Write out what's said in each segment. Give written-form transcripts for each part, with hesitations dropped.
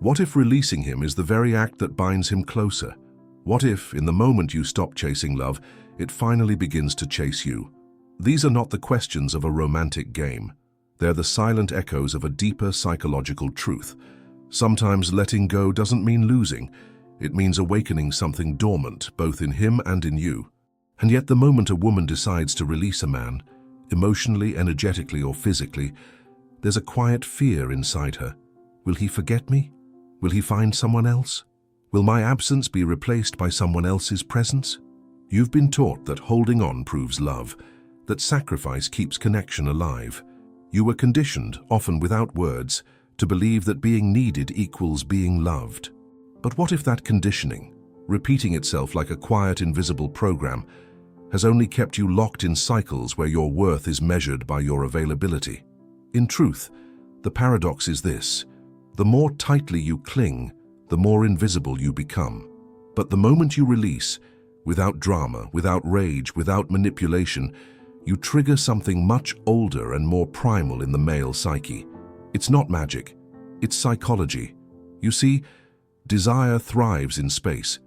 What if releasing him is the very act that binds him closer? What if, in the moment you stop chasing love, it finally begins to chase you? These are not the questions of a romantic game. They're the silent echoes of a deeper psychological truth. Sometimes letting go doesn't mean losing. It means awakening something dormant, both in him and in you. And yet the moment a woman decides to release a man, emotionally, energetically, or physically, there's a quiet fear inside her. Will he forget me? Will he find someone else? Will my absence be replaced by someone else's presence? You've been taught that holding on proves love, that sacrifice keeps connection alive. You were conditioned, often without words, to believe that being needed equals being loved. But what if that conditioning, repeating itself like a quiet, invisible program, has only kept you locked in cycles where your worth is measured by your availability? In truth, the paradox is this: the more tightly you cling, the more invisible you become. But the moment you release, without drama, without rage, without manipulation, you trigger something much older and more primal in the male psyche. It's not magic, it's psychology. You see, desire thrives in space.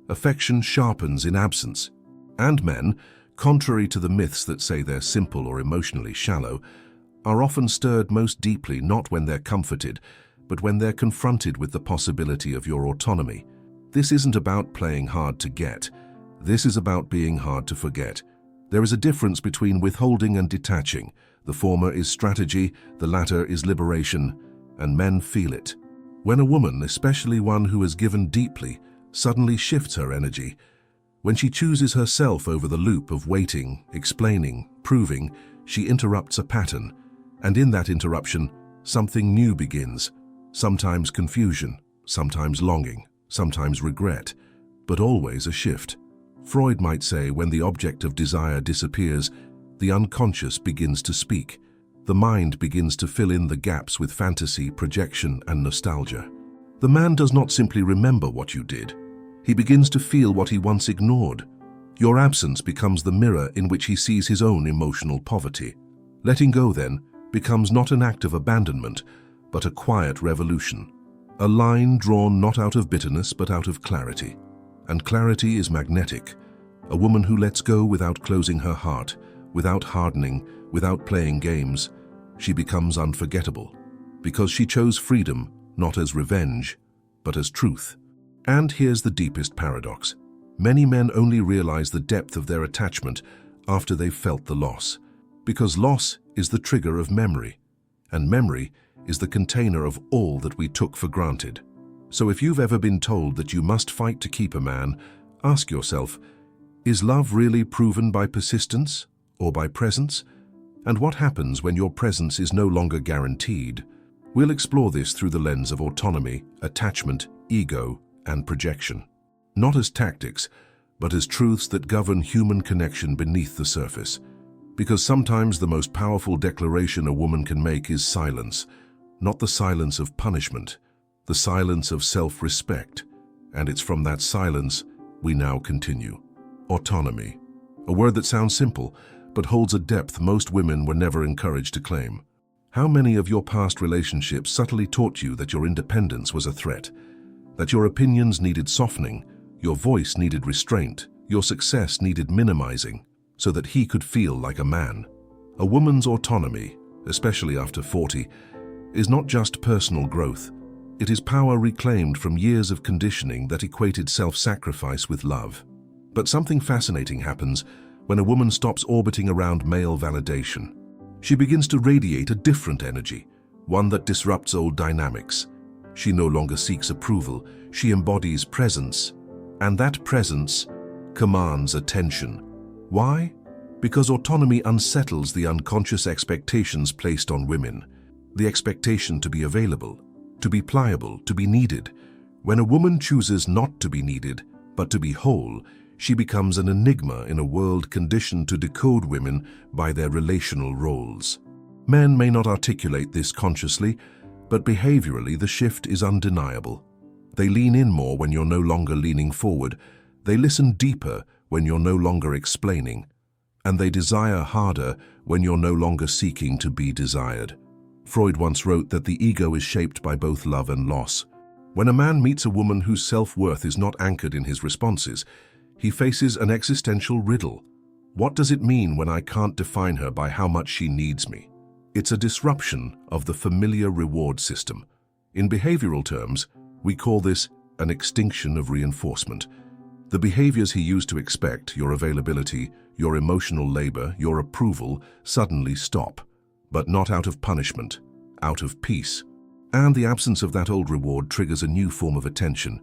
Affection sharpens in absence. And men, contrary to the myths that say they're simple or emotionally shallow, are often stirred most deeply not when they're comforted, but when they're confronted with the possibility of your autonomy. This isn't about playing hard to get. This is about being hard to forget. There is a difference between withholding and detaching. The former is strategy, the latter is liberation, and men feel it. When a woman, especially one who has given deeply, suddenly shifts her energy, when she chooses herself over the loop of waiting, explaining, proving, she interrupts a pattern, and in that interruption, something new begins. Sometimes confusion, sometimes longing, sometimes regret, but always a shift. Freud might say when the object of desire disappears, the unconscious begins to speak. The mind begins to fill in the gaps with fantasy, projection, and nostalgia. The man does not simply remember what you did. He begins to feel what he once ignored. Your absence becomes the mirror in which he sees his own emotional poverty. Letting go, then, becomes not an act of abandonment, but a quiet revolution. A line drawn not out of bitterness, but out of clarity. And clarity is magnetic. A woman who lets go without closing her heart, without hardening, without playing games, she becomes unforgettable, because she chose freedom not as revenge, but as truth. And here's the deepest paradox. Many men only realize the depth of their attachment after they've felt the loss, because loss is the trigger of memory, and memory is the container of all that we took for granted. So if you've ever been told that you must fight to keep a man, ask yourself, is love really proven by persistence or by presence? And what happens when your presence is no longer guaranteed? We'll explore this through the lens of autonomy, attachment, ego, and projection. Not as tactics, but as truths that govern human connection beneath the surface. Because sometimes the most powerful declaration a woman can make is silence, not the silence of punishment, the silence of self-respect. And it's from that silence we now continue. Autonomy, a word that sounds simple, but holds a depth most women were never encouraged to claim. How many of your past relationships subtly taught you that your independence was a threat, that your opinions needed softening, your voice needed restraint, your success needed minimizing, so that he could feel like a man? A woman's autonomy, especially after 40, is not just personal growth. It is power reclaimed from years of conditioning that equated self-sacrifice with love. But something fascinating happens when a woman stops orbiting around male validation. She begins to radiate a different energy, one that disrupts old dynamics. She no longer seeks approval, she embodies presence, and that presence commands attention. Why? Because autonomy unsettles the unconscious expectations placed on women. The expectation to be available, to be pliable, to be needed. When a woman chooses not to be needed, but to be whole, she becomes an enigma in a world conditioned to decode women by their relational roles. Men may not articulate this consciously, but behaviorally the shift is undeniable. They lean in more when you're no longer leaning forward. They listen deeper when you're no longer explaining. And they desire harder when you're no longer seeking to be desired. Freud once wrote that the ego is shaped by both love and loss. When a man meets a woman whose self-worth is not anchored in his responses, he faces an existential riddle. What does it mean when I can't define her by how much she needs me? It's a disruption of the familiar reward system. In behavioral terms, we call this an extinction of reinforcement. The behaviors he used to expect, your availability, your emotional labor, your approval, suddenly stop. But not out of punishment, out of peace. And the absence of that old reward triggers a new form of attention.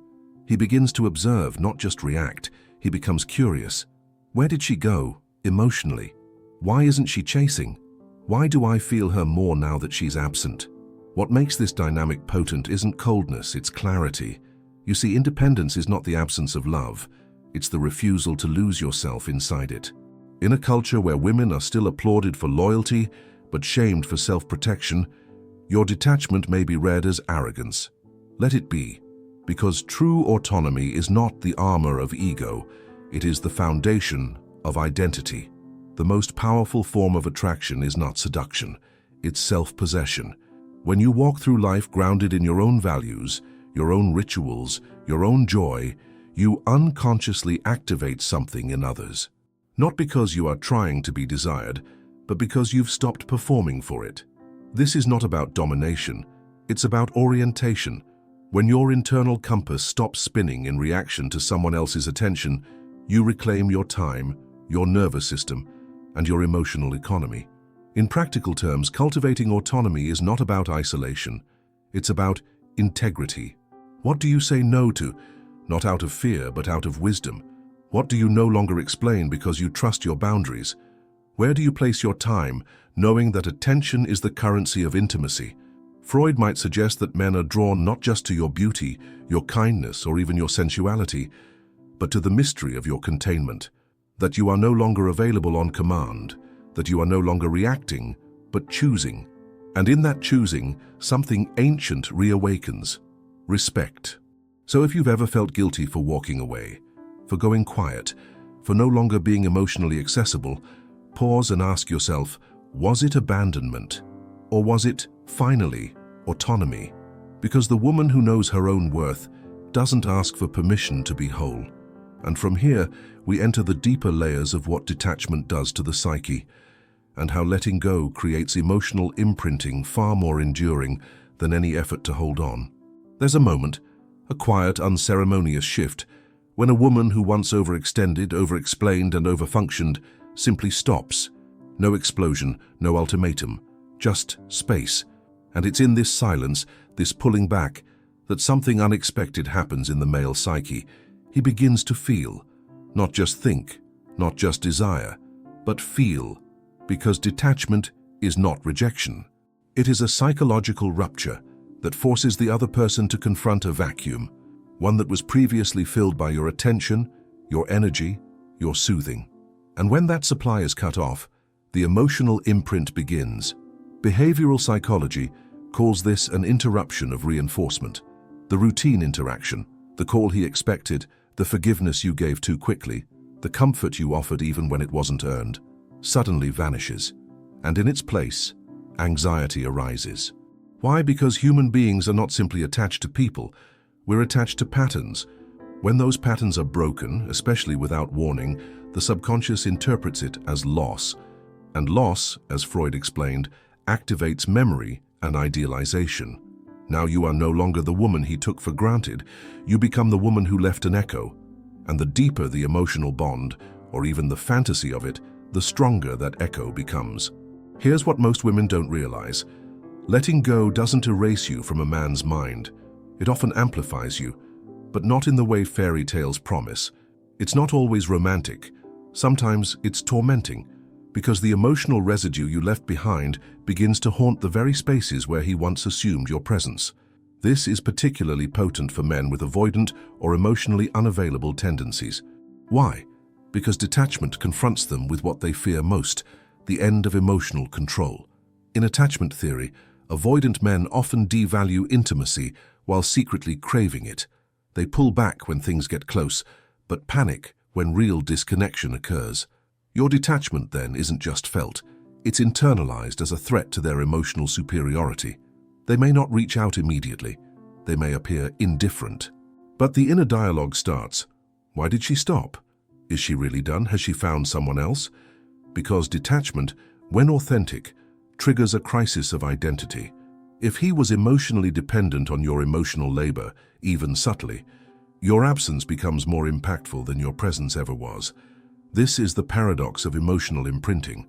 He begins to observe, not just react. He becomes curious. Where did she go, emotionally? Why isn't she chasing? Why do I feel her more now that she's absent? What makes this dynamic potent isn't coldness, it's clarity. You see, independence is not the absence of love. It's the refusal to lose yourself inside it. In a culture where women are still applauded for loyalty, but shamed for self-protection, your detachment may be read as arrogance. Let it be, because true autonomy is not the armor of ego, it is the foundation of identity. The most powerful form of attraction is not seduction, it's self-possession. When you walk through life grounded in your own values, your own rituals, your own joy, you unconsciously activate something in others. Not because you are trying to be desired, but because you've stopped performing for it. This is not about domination, it's about orientation. When your internal compass stops spinning in reaction to someone else's attention, you reclaim your time, your nervous system, and your emotional economy. In practical terms, cultivating autonomy is not about isolation, it's about integrity. What do you say no to? Not out of fear, but out of wisdom. What do you no longer explain because you trust your boundaries? Where do you place your time, knowing that attention is the currency of intimacy? Freud might suggest that men are drawn not just to your beauty, your kindness, or even your sensuality, but to the mystery of your containment. That you are no longer available on command, that you are no longer reacting, but choosing. And in that choosing, something ancient reawakens: respect. So if you've ever felt guilty for walking away, for going quiet, for no longer being emotionally accessible, pause and ask yourself, was it abandonment? Or was it, finally, autonomy? Because the woman who knows her own worth doesn't ask for permission to be whole. And from here, we enter the deeper layers of what detachment does to the psyche, and how letting go creates emotional imprinting far more enduring than any effort to hold on. There's a moment, a quiet, unceremonious shift, when a woman who once overextended, overexplained, and overfunctioned simply stops. No explosion, no ultimatum, just space. And it's in this silence, this pulling back, that something unexpected happens in the male psyche. He begins to feel, not just think, not just desire, but feel, because detachment is not rejection. It is a psychological rupture that forces the other person to confront a vacuum, one that was previously filled by your attention, your energy, your soothing. And when that supply is cut off, the emotional imprint begins. Behavioral psychology calls this an interruption of reinforcement. The routine interaction, the call he expected, the forgiveness you gave too quickly, the comfort you offered even when it wasn't earned, suddenly vanishes. And in its place, anxiety arises. Why? Because human beings are not simply attached to people, we're attached to patterns. When those patterns are broken, especially without warning, the subconscious interprets it as loss. And loss, as Freud explained, activates memory and idealization. Now you are no longer the woman he took for granted, you become the woman who left an echo. And the deeper the emotional bond, or even the fantasy of it, the stronger that echo becomes. Here's what most women don't realize. Letting go doesn't erase you from a man's mind. It often amplifies you, but not in the way fairy tales promise. It's not always romantic. Sometimes it's tormenting, because the emotional residue you left behind begins to haunt the very spaces where he once assumed your presence. This is particularly potent for men with avoidant or emotionally unavailable tendencies. Why? Because detachment confronts them with what they fear most, the end of emotional control. In attachment theory, avoidant men often devalue intimacy while secretly craving it. They pull back when things get close, but panic when real disconnection occurs. Your detachment, then, isn't just felt. It's internalized as a threat to their emotional superiority. They may not reach out immediately, They may appear indifferent. But the inner dialogue starts. Why did she stop? Is she really done? Has she found someone else? Because detachment, when authentic, triggers a crisis of identity. If he was emotionally dependent on your emotional labor, even subtly, your absence becomes more impactful than your presence ever was. This is the paradox of emotional imprinting.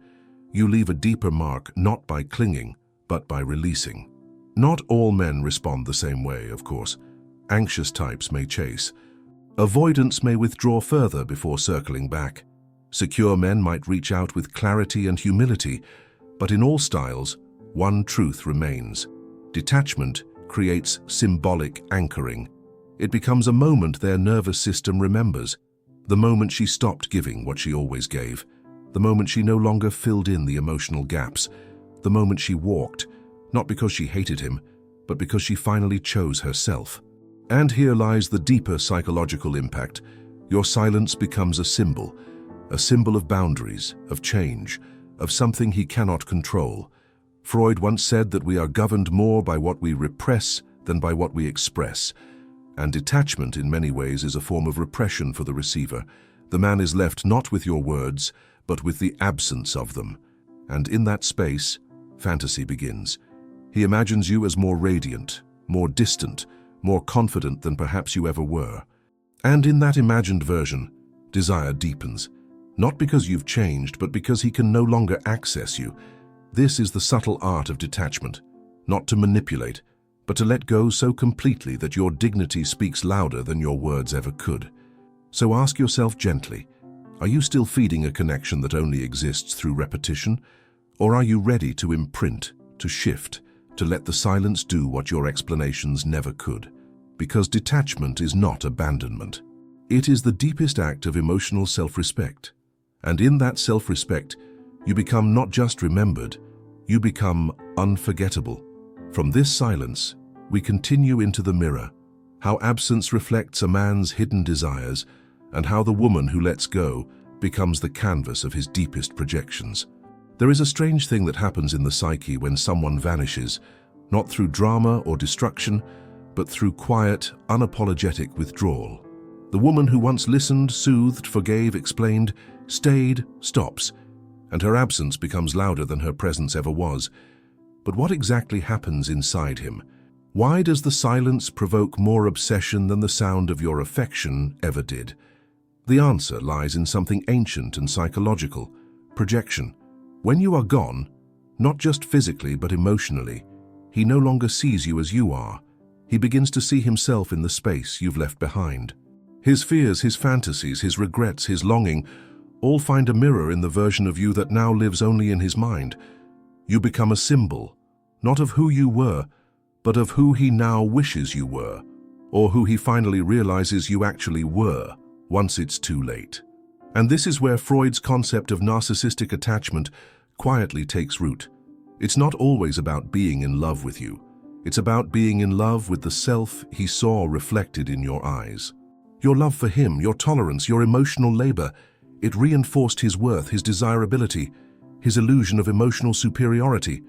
You leave a deeper mark not by clinging, but by releasing. Not all men respond the same way, of course. Anxious types may chase. Avoidance may withdraw further before circling back. Secure men might reach out with clarity and humility, but in all styles, one truth remains. Detachment creates symbolic anchoring. It becomes a moment their nervous system remembers, the moment she stopped giving what she always gave, the moment she no longer filled in the emotional gaps, the moment she walked, not because she hated him, but because she finally chose herself. And here lies the deeper psychological impact. Your silence becomes a symbol of boundaries, of change, of something he cannot control. Freud once said that we are governed more by what we repress than by what we express. And detachment in many ways is a form of repression for the receiver. The man is left not with your words, but with the absence of them. And in that space, fantasy begins. He imagines you as more radiant, more distant, more confident than perhaps you ever were. And in that imagined version, desire deepens. Not because you've changed, but because he can no longer access you. This is the subtle art of detachment. Not to manipulate, but to let go so completely that your dignity speaks louder than your words ever could. So ask yourself gently, are you still feeding a connection that only exists through repetition? Or are you ready to imprint, to shift, to let the silence do what your explanations never could? Because detachment is not abandonment. It is the deepest act of emotional self-respect. And in that self-respect, you become not just remembered, you become unforgettable. From this silence, we continue into the mirror, how absence reflects a man's hidden desires, and how the woman who lets go becomes the canvas of his deepest projections. There is a strange thing that happens in the psyche when someone vanishes, not through drama or destruction, but through quiet, unapologetic withdrawal. The woman who once listened, soothed, forgave, explained, stayed, stops, and her absence becomes louder than her presence ever was. But what exactly happens inside him? Why does the silence provoke more obsession than the sound of your affection ever did? The answer lies in something ancient and psychological: projection. When you are gone, not just physically but emotionally, he no longer sees you as you are. He begins to see himself in the space you've left behind. His fears, his fantasies, his regrets, his longing, all find a mirror in the version of you that now lives only in his mind. You become a symbol, not of who you were, but of who he now wishes you were, or who he finally realizes you actually were, once it's too late. And this is where Freud's concept of narcissistic attachment quietly takes root. It's not always about being in love with you. It's about being in love with the self he saw reflected in your eyes. Your love for him, your tolerance, your emotional labor, it reinforced his worth, his desirability, his illusion of emotional superiority.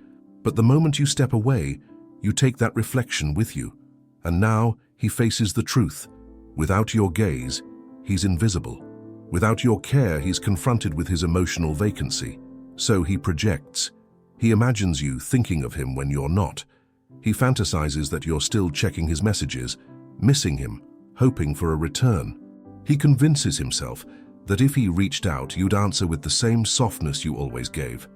But the moment you step away, you take that reflection with you. And now he faces the truth. Without your gaze, he's invisible. Without your care, he's confronted with his emotional vacancy. So he projects. He imagines you thinking of him when you're not. He fantasizes that you're still checking his messages, missing him, hoping for a return. He convinces himself that if he reached out, you'd answer with the same softness you always gave.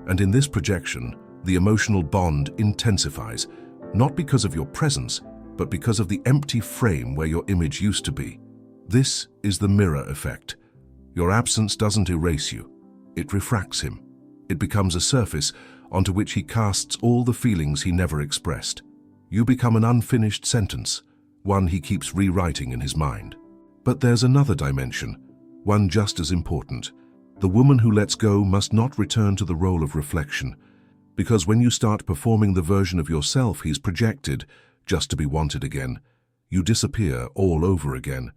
And in this projection, the emotional bond intensifies, not because of your presence, but because of the empty frame where your image used to be. This is the mirror effect. Your absence doesn't erase you. It refracts him. It becomes a surface onto which he casts all the feelings he never expressed. You become an unfinished sentence, one he keeps rewriting in his mind. But there's another dimension, one just as important. The woman who lets go must not return to the role of reflection, because when you start performing the version of yourself he's projected, just to be wanted again, you disappear all over again.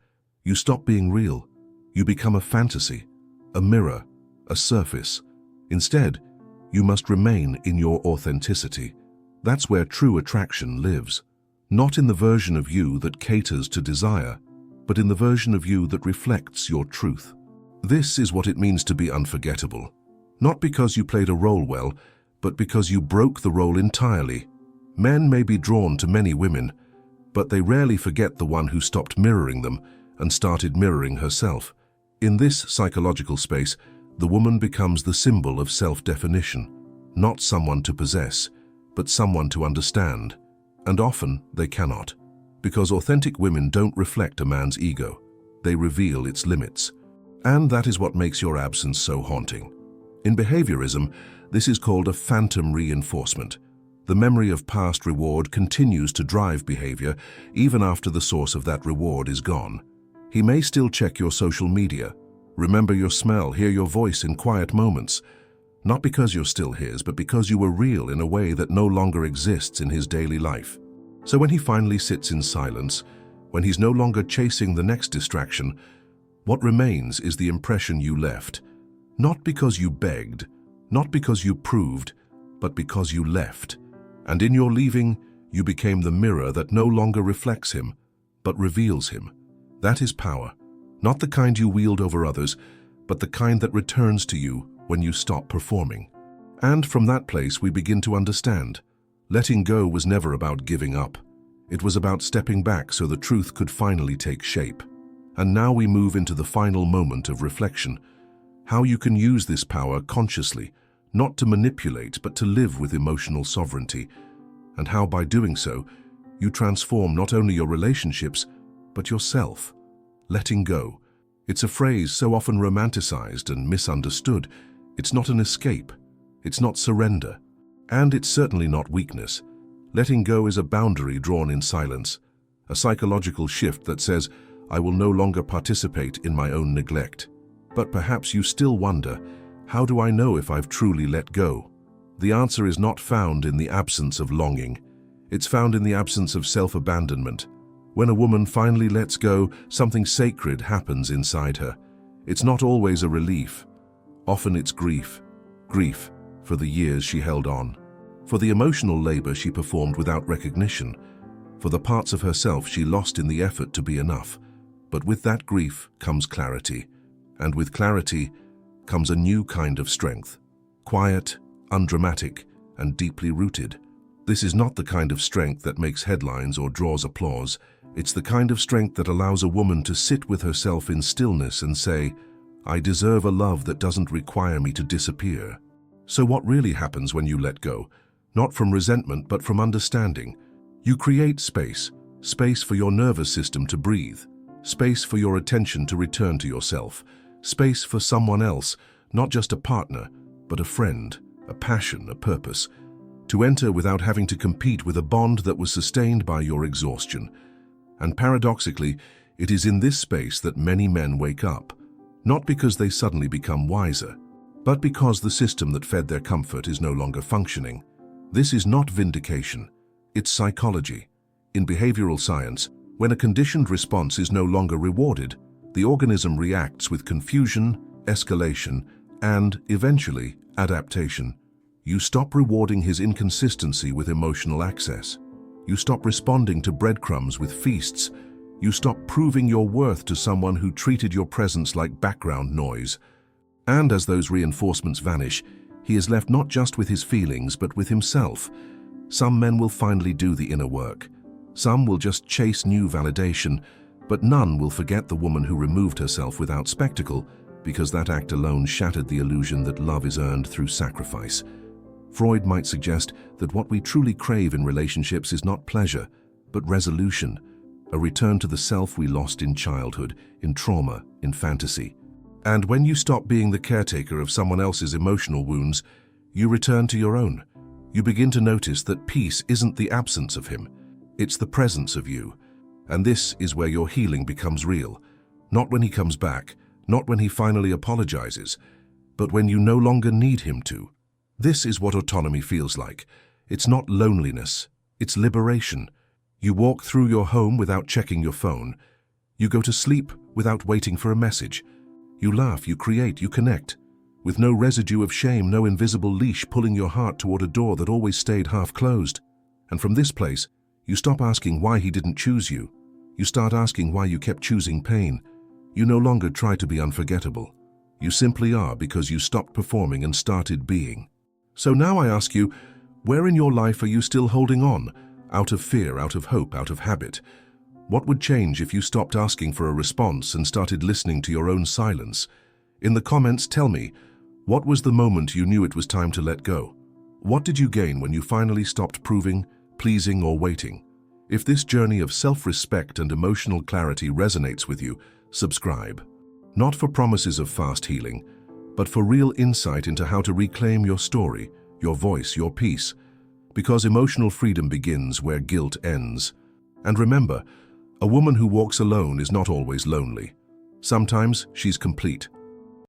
You stop being real. You become a fantasy, a mirror, a surface. Instead, you must remain in your authenticity. That's where true attraction lives. Not in the version of you that caters to desire, but in the version of you that reflects your truth. This is what it means to be unforgettable. Not because you played a role well, but because you broke the role entirely. Men may be drawn to many women, but they rarely forget the one who stopped mirroring them and started mirroring herself. In this psychological space, the woman becomes the symbol of self-definition, not someone to possess, but someone to understand. And often they cannot, because authentic women don't reflect a man's ego. They reveal its limits. And that is what makes your absence so haunting. In behaviorism, this is called a phantom reinforcement. The memory of past reward continues to drive behavior even after the source of that reward is gone. He may still check your social media, remember your smell, hear your voice in quiet moments, not because you're still his, but because you were real in a way that no longer exists in his daily life. So when he finally sits in silence, when he's no longer chasing the next distraction, what remains is the impression you left, not because you begged, not because you proved, but because you left. And in your leaving, you became the mirror that no longer reflects him, but reveals him. That is power, not the kind you wield over others, but the kind that returns to you when you stop performing. And from that place we begin to understand. Letting go was never about giving up. It was about stepping back so the truth could finally take shape. And now we move into the final moment of reflection. How you can use this power consciously, not to manipulate, but to live with emotional sovereignty. And how by doing so, you transform not only your relationships, but yourself. Letting go. It's a phrase so often romanticized and misunderstood. It's not an escape. It's not surrender. And it's certainly not weakness. Letting go is a boundary drawn in silence, a psychological shift that says, I will no longer participate in my own neglect. But perhaps you still wonder, how do I know if I've truly let go? The answer is not found in the absence of longing. It's found in the absence of self-abandonment. When a woman finally lets go, something sacred happens inside her. It's not always a relief. Often it's grief. Grief for the years she held on, for the emotional labor she performed without recognition, for the parts of herself she lost in the effort to be enough. But with that grief comes clarity, and with clarity comes a new kind of strength. Quiet, undramatic, and deeply rooted. This is not the kind of strength that makes headlines or draws applause. It's the kind of strength that allows a woman to sit with herself in stillness and say, I deserve a love that doesn't require me to disappear. So what really happens when you let go? Not from resentment, but from understanding. You create space, space for your nervous system to breathe, space for your attention to return to yourself, space for someone else, not just a partner, but a friend, a passion, a purpose, to enter without having to compete with a bond that was sustained by your exhaustion. And paradoxically, it is in this space that many men wake up, not because they suddenly become wiser, but because the system that fed their comfort is no longer functioning. This is not vindication, it's psychology. In behavioral science, when a conditioned response is no longer rewarded, the organism reacts with confusion, escalation, and, eventually, adaptation. You stop rewarding his inconsistency with emotional access. You stop responding to breadcrumbs with feasts. You stop proving your worth to someone who treated your presence like background noise. And as those reinforcements vanish, he is left not just with his feelings, but with himself. Some men will finally do the inner work. Some will just chase new validation, but none will forget the woman who removed herself without spectacle, because that act alone shattered the illusion that love is earned through sacrifice. Freud might suggest that what we truly crave in relationships is not pleasure, but resolution, a return to the self we lost in childhood, in trauma, in fantasy. And when you stop being the caretaker of someone else's emotional wounds, you return to your own. You begin to notice that peace isn't the absence of him, it's the presence of you. And this is where your healing becomes real. Not when he comes back, not when he finally apologizes, but when you no longer need him to. This is what autonomy feels like. It's not loneliness, it's liberation. You walk through your home without checking your phone. You go to sleep without waiting for a message. You laugh, you create, you connect, with no residue of shame, no invisible leash pulling your heart toward a door that always stayed half closed. And from this place, You stop asking why he didn't choose you. You start asking why you kept choosing pain. You no longer try to be unforgettable. You simply are because you stopped performing and started being. So now I ask you, where in your life are you still holding on? Out of fear, out of hope, out of habit? What would change if you stopped asking for a response and started listening to your own silence? In the comments, tell me, what was the moment you knew it was time to let go? What did you gain when you finally stopped proving, pleasing, or waiting? If this journey of self-respect and emotional clarity resonates with you, subscribe. Not for promises of fast healing, but for real insight into how to reclaim your story, your voice, your peace. Because emotional freedom begins where guilt ends. And remember, a woman who walks alone is not always lonely. Sometimes she's complete.